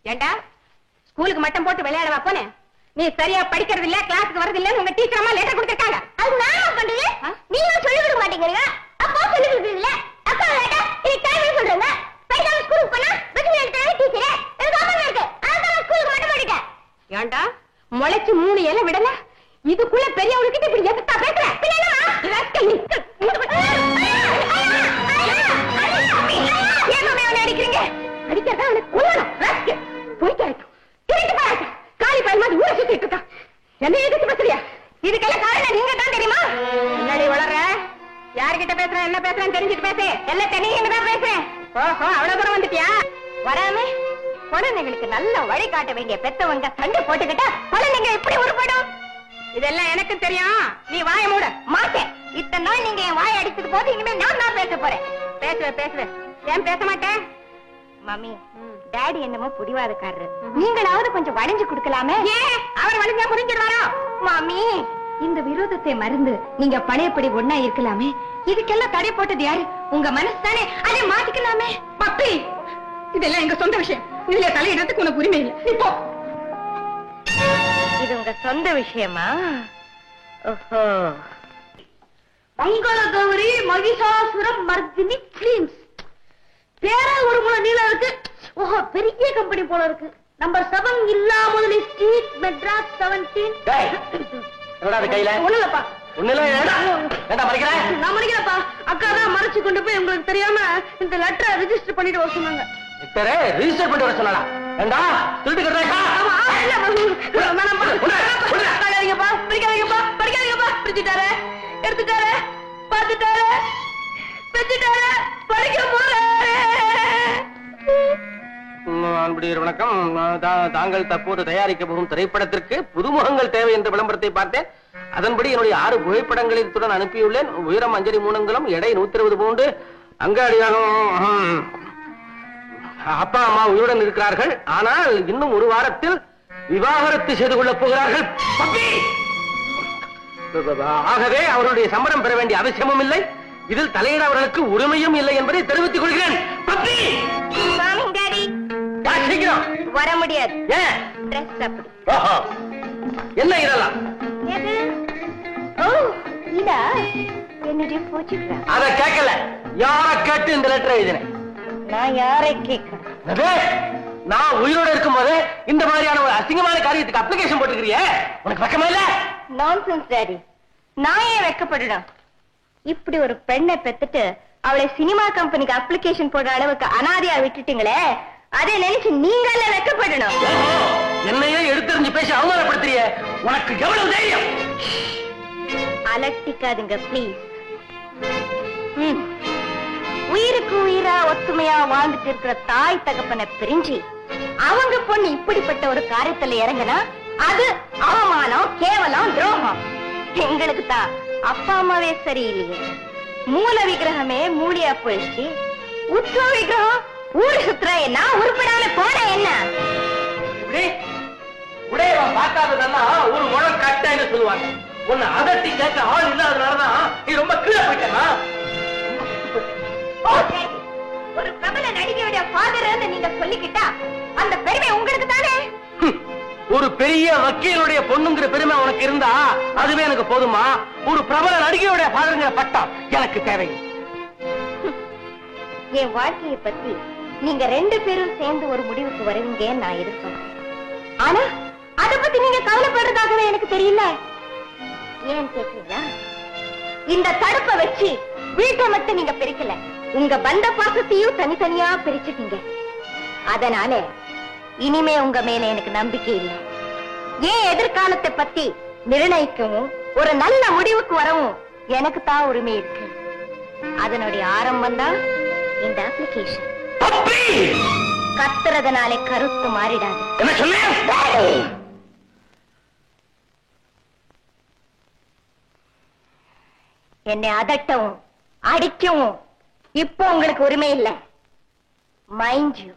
ஏண்டா ஸ்கூலுக்கு மட்டம் போட்டு விளையாடவா போனே? நீ சரியா படிக்கிறது இல்ல, கிளாஸுக்கு வரது இல்ல, உங்க டீச்சர் அம்மா லெட்டர் கொடுத்திருக்காங்க. அது நான் பண்றது, நீங்க சொல்லி கொடுக்க மாட்டேங்கிறீங்க. அப்பா சொல்லி கொடுக்குறது இல்ல. அக்கா கேட்டா இது டைம் சொல்றீங்க. பைசாம ஸ்கூலுக்கு போனா பஸ் எடுத்தாங்க டீச்சர். எனக்கு ஆமா இருக்கு. அதான் ஸ்கூலுக்கு மட்டம் போட்டுட்டேன். ஏண்டா முளைச்சு 3 இலை விடல, இதுக்குள்ள பெரியவனுக்கு இப்படி எதுக்கா பேசுற? அடிக்கிறீங்க, அடிக்கிறதா அவனுக்கு கொல்லணும். போய்க்காட்டும் திருட்டு பாராட்டும் காலி பயல் மாதிரி ஊரை சுத்திட்டு இருக்கான். என்ன எதிர்த்து பேசுறியா? இதுக்கெல்லாம் காரணம் நீங்க தான் தெரியுமா? முன்னாடி வளர்ற யார்கிட்ட பேசுறேன் என்ன பேசுறேன்னு தெரிஞ்சுட்டு பேசு. எல்லாம் தனியாக தான் பேசுறேன். ஓஹோ, அவ்வளவு தூரம் வந்துட்டியா? வராம குழந்தைங்களுக்கு நல்ல வழி காட்ட வேண்டிய பெத்தவங்க சண்டை போட்டுக்கிட்டா குழந்தைங்க எப்படி உருப்படும்? இதெல்லாம் எனக்கு தெரியும். நீ வாய மூட. மாட்டேன். இத்தனை நாள் நீங்க என் வாய அடிச்சது போது இனிமே நான் தான் பேச போறேன். பேசுவேன். ஏன் பேச மாட்டேன்? மம்மி, டாடி என்னமோ புடிவாதக்காரரு. நீங்களாவது கொஞ்சம் வளைஞ்சு கொடுக்கலாமே. ஏன் அவர் வளைஞ்சா புரிஞ்சிடுவாரோ? மாமி, இந்த விரோதத்தை மறந்து நீங்க பழையபடி ஒன்னா இருக்கலாமே. இதுக்கெல்லாம் தடை போட்டது யாரு? உங்க மனசு தானே. அதை மாத்திக்கலாமே. பப்பி, இதெல்லாம் எங்க சொந்த விஷயம். இதுல தலையிடறதுக்கு உனக்கு உரிமை இல்லை. இப்போ இது உங்க சொந்த விஷயமா? ஓஹோ. மங்கள கௌரி மகிஷாசுரம் மர்தினி கிளீன்ஸ் பேரா ஒரு முறை நீளம் இருக்கு. ஓஹோ, பெரிய கம்பெனி போல இருக்கு. நம்பர் 7 இல்லாம ஸ்ட்ரீட் மெட்ராஸ் 17. கையில ஒண்ணுலப்பா. நான் மறைக்கிறப்பா. அக்கா தான் மறைச்சு கொண்டு போய் உங்களுக்கு தெரியாம இந்த லெட்டரை ரெஜிஸ்டர் பண்ணிட்டு வர சொன்னாங்க. ரிஜிஸ்டர் பண்ணி வர சொன்னா பிடிச்சிட்டாரு, எடுத்துட்டாரு, பார்த்துட்டாரு, வச்சுட்டாரு, படிக்க போறாரு. வணக்கம். தாங்கள் தற்போது தயாரிக்க போகும் திரைப்படத்திற்கு புதுமுகங்கள் தேவை என்ற விளம்பரத்தை பார்த்தேன். அதன்படி என்னுடைய 6 புகைப்படங்களில் அனுப்பியுள்ளேன். உயரம் 5 அடி 3 அங்குலம், எடை 120 பவுண்டு. அங்காடியாகவும் அப்பா அம்மா உயிருடன் இருக்கிறார்கள். ஆனால் இன்னும் 1 வாரத்தில் விவாகரத்து செய்து கொள்ளப் போகிறார்கள். ஆகவே அவருடைய சம்பளம் பெற வேண்டிய அவசியமும் இல்லை, இதில் தலையிட அவர்களுக்கு உரிமையும் இல்லை என்பதை தெரிவித்துக் கொள்கிறேன். வர முடியாது. என்ன இதெல்லாம்? அத கேட்கல. யார கேட்டு இந்த லெட்டர் எழுதினேன்? நான் யாரை கேட்கிறேன்? நான் உயிரோட இருக்கும் போது இந்த மாதிரியான ஒரு அசிங்கமான காரியத்துக்கு அப்ளிகேஷன் போட்டுக்கிறியே, உனக்கு வெக்கமா இல்ல? Nonsense daddy. நான் ஏன் வெக்கப்படணும்? இப்படி ஒரு பெண்ணை பெத்துட்டு அவளை சினிமா கம்பெனிக்கு அப்ளிகேஷன் போடுற அளவுக்கு அனாதையா விட்டுட்டீங்களே, அதை நினைச்சு நீங்களே வெக்கப்படணும். என்னையே எடுத்தறிஞ்சு பேசி அவமானப்படுத்துறிய, உனக்கு எவ்வளவு தைரியம்? அலட்டிக்காதுங்க பிளீஸ். உயிருக்கு உயிரா ஒத்துமையா வாழ்ந்துட்டு இருக்கிற தாய் தகப்பனை பிரிஞ்சு அவங்க பொண்ணு இப்படிப்பட்ட ஒரு காரியத்துல இறங்கினா அது அவமானம், கேவலம், துரோகம். எங்களுக்கு தான் அப்பா அம்மாவே சரியில்லையே. மூல விக்கிரகமே மூலியா போயிடுச்சு. உற்ற விக்கிரகம் ஊரு சுத்துற என்ன உருப்படாம போன என்ன? உடையவன் பார்க்காததெல்லாம் ஒரு முழம் கட்டன்னு சொல்லுவாங்க. உன்னை அதட்டி கேட்க ஆள் இல்லாதனாலதான் நீ ரொம்ப கீழே போயிட்டா. ஒரு பிரபல நடிகையுடைய ஃபாதர் நீங்க சொல்லிக்கிட்டா அந்த பெருமை உங்களுக்கு தானே. ஒரு பெரிய வக்கீலுடைய பொண்ணுங்கிற பெருமை உனக்கு இருந்தா அதுவே எனக்கு போதுமா? ஒரு பிரபல நடிகையுடைய ஃபாதர்ங்கிற பட்டம் எனக்கு தேவை. என் வாழ்க்கையை பத்தி நீங்க 2 பேரும் சேர்ந்து ஒரு முடிவுக்கு வருவீங்க நான் எதிர்பார்க்கிறேன். ஆனா அதை பத்தி நீங்க கவலைப்படுறதாகவே எனக்கு தெரியல. ஏன் கேக்குறீங்களா? இந்த தடுப்பை வச்சு வீட்டை மட்டும் நீங்க பிரிக்கல, உங்க பந்த பாசத்தையும் தனித்தனியா பிரிச்சுட்டீங்க. அதனால இனிமே உங்க மேல எனக்கு நம்பிக்கை இல்லை. ஏன் எதிர்காலத்தை பத்தி நிர்ணயிக்கவும் ஒரு நல்ல முடிவுக்கு வரவும் எனக்கு தான் உரிமை இருக்கு. அதனுடைய ஆரம்பம் தான் இந்த அப்ளிகேஷன். கத்துறதுனாலே கருத்து மாறிடாது. என்னை அதட்டவும் அடிக்கவும் இப்போ உங்களுக்கு உரிமை இல்லை. Mind you.